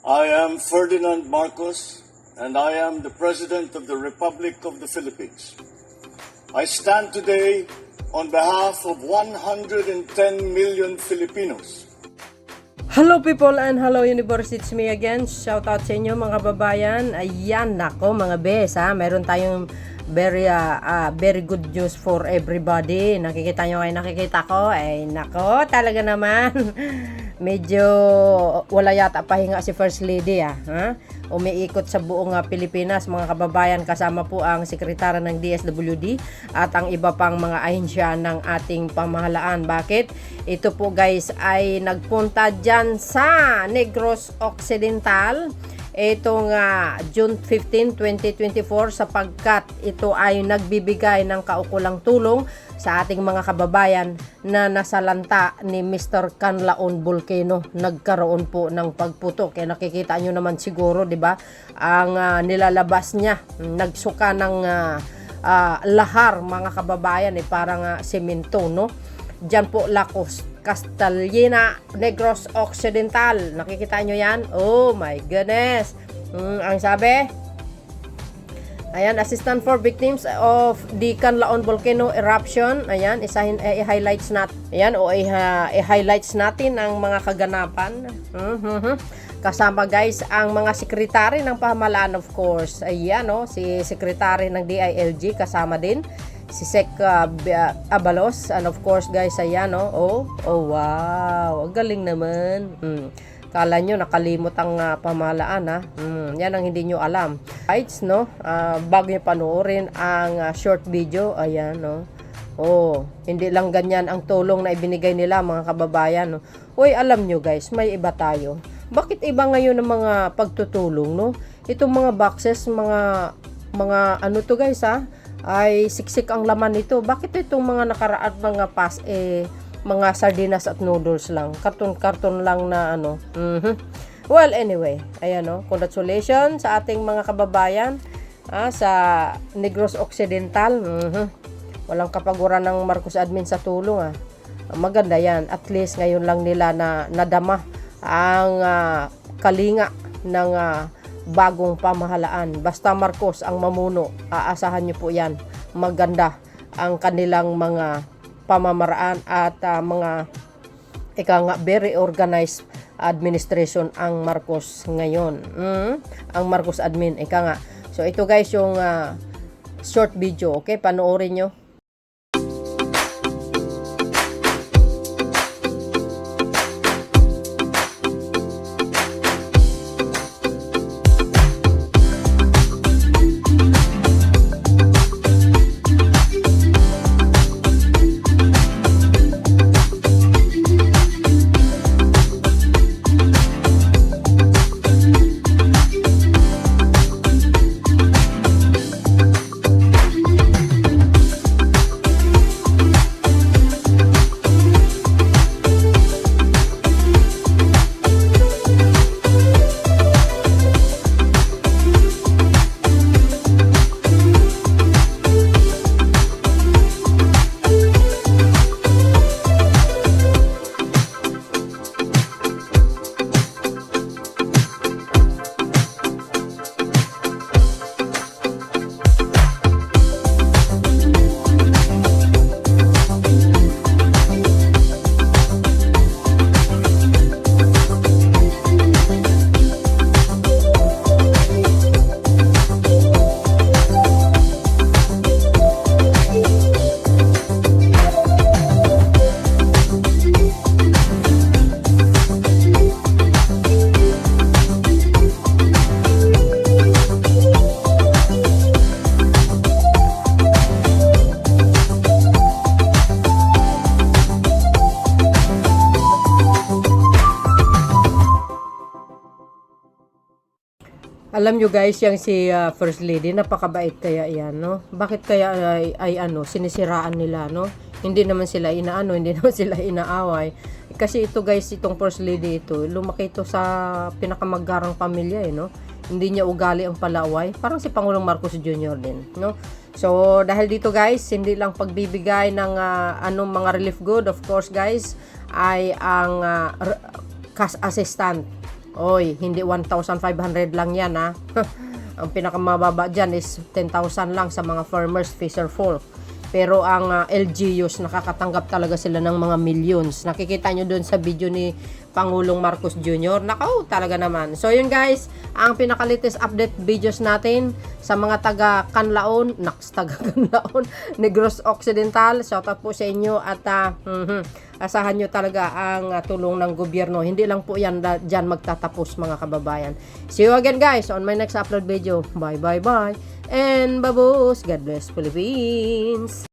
I am Ferdinand Marcos, and I am the President of the Republic of the Philippines. I stand today on behalf of 110 million Filipinos. Hello people and hello universe, it's me again. Shout out sa inyo mga babayan. Ayan, nako mga bes ha. Meron tayong very good news for everybody. Nakikita nyo kayo, nakikita ko. Ay nako, talaga naman. Medyo wala yata pahinga si First Lady ha? Umiikot sa buong Pilipinas mga kababayan, kasama po ang sekretary ng DSWD at ang iba pang mga ahensya ng ating pamahalaan. Bakit? Ito po guys ay nagpunta dyan sa Negros Occidental itong June 15, 2024 sapagkat ito ay nagbibigay ng kaukulang tulong sa ating mga kababayan na nasalanta ni Mr. Canlaon Volcano. Nagkaroon po ng pagputok. Kaya nakikita nyo naman siguro, di ba? Ang nilalabas niya, nagsuka ng lahar mga kababayan, parang semento, no? Diyan po Lacos, Castellina, Negros Occidental. Nakikita nyo yan? Oh my goodness. Ang sabi, ayan, assistant for victims of the Canlaon Volcano eruption. Ayan, i-highlights natin. Ayan, i-highlights natin ang mga kaganapan. Kasama guys ang mga sekretary ng pamahalaan, of course. Ayan, si sekretary ng DILG kasama din. Si Sec Abalos, and of course guys, ayan oh wow, galing naman. Kala nyo nakalimot ang pamahalaan yan ang hindi nyo alam. Rights, no? Bago nyo panoorin ang short video, ayan hindi lang ganyan ang tulong na ibinigay nila mga kababayan, no? Uy, alam nyo guys, may iba tayo. Bakit iba ngayon ang mga pagtutulong, no? Itong mga boxes, mga ano to guys ay siksik ang laman nito. Bakit itong mga nakaraan mga mga sardinas at noodles lang, karton lang na Well anyway, ayan congratulations sa ating mga kababayan sa Negros Occidental. Walang kapaguran ng Marcos admin sa tulong maganda yan. At least ngayon lang nila na nadama ang kalinga ng bagong pamahalaan. Basta Marcos ang mamuno, aasahan nyo po yan. Maganda ang kanilang mga pamamaraan at mga very organized administration ang Marcos ngayon. Ang Marcos admin, So ito guys yung short video, okay? Panoorin nyo. Alam nyo guys, yung si First Lady, napakabait kaya yan, no? Bakit kaya ay sinisiraan nila, no? Hindi naman sila hindi naman sila inaaway. Kasi ito guys, itong First Lady ito, lumaki ito sa pinakamaggarang pamilya, no? Hindi niya ugali ang palaway. Parang si Pangulong Marcos Jr. din, no? So, dahil dito guys, hindi lang pagbibigay ng mga relief good, of course guys, ay ang cash assistant Oy, hindi 1,500 lang yan ha. Ang pinakamababa dyan is 10,000 lang sa mga farmers, Fisher Folk. Pero ang LGUs, nakakatanggap talaga sila ng mga millions. Nakikita nyo doon sa video ni Pangulong Marcos Jr. Nakaw, talaga naman. So yun guys, ang pinaka-latest update videos natin sa mga taga-Canlaon, taga-Canlaon, Negros Occidental. Shoutout po sa inyo at asahan nyo talaga ang tulong ng gobyerno. Hindi lang po yan dyan magtatapos mga kababayan. See you again guys on my next upload video. Bye bye bye. And babos, God bless Philippines.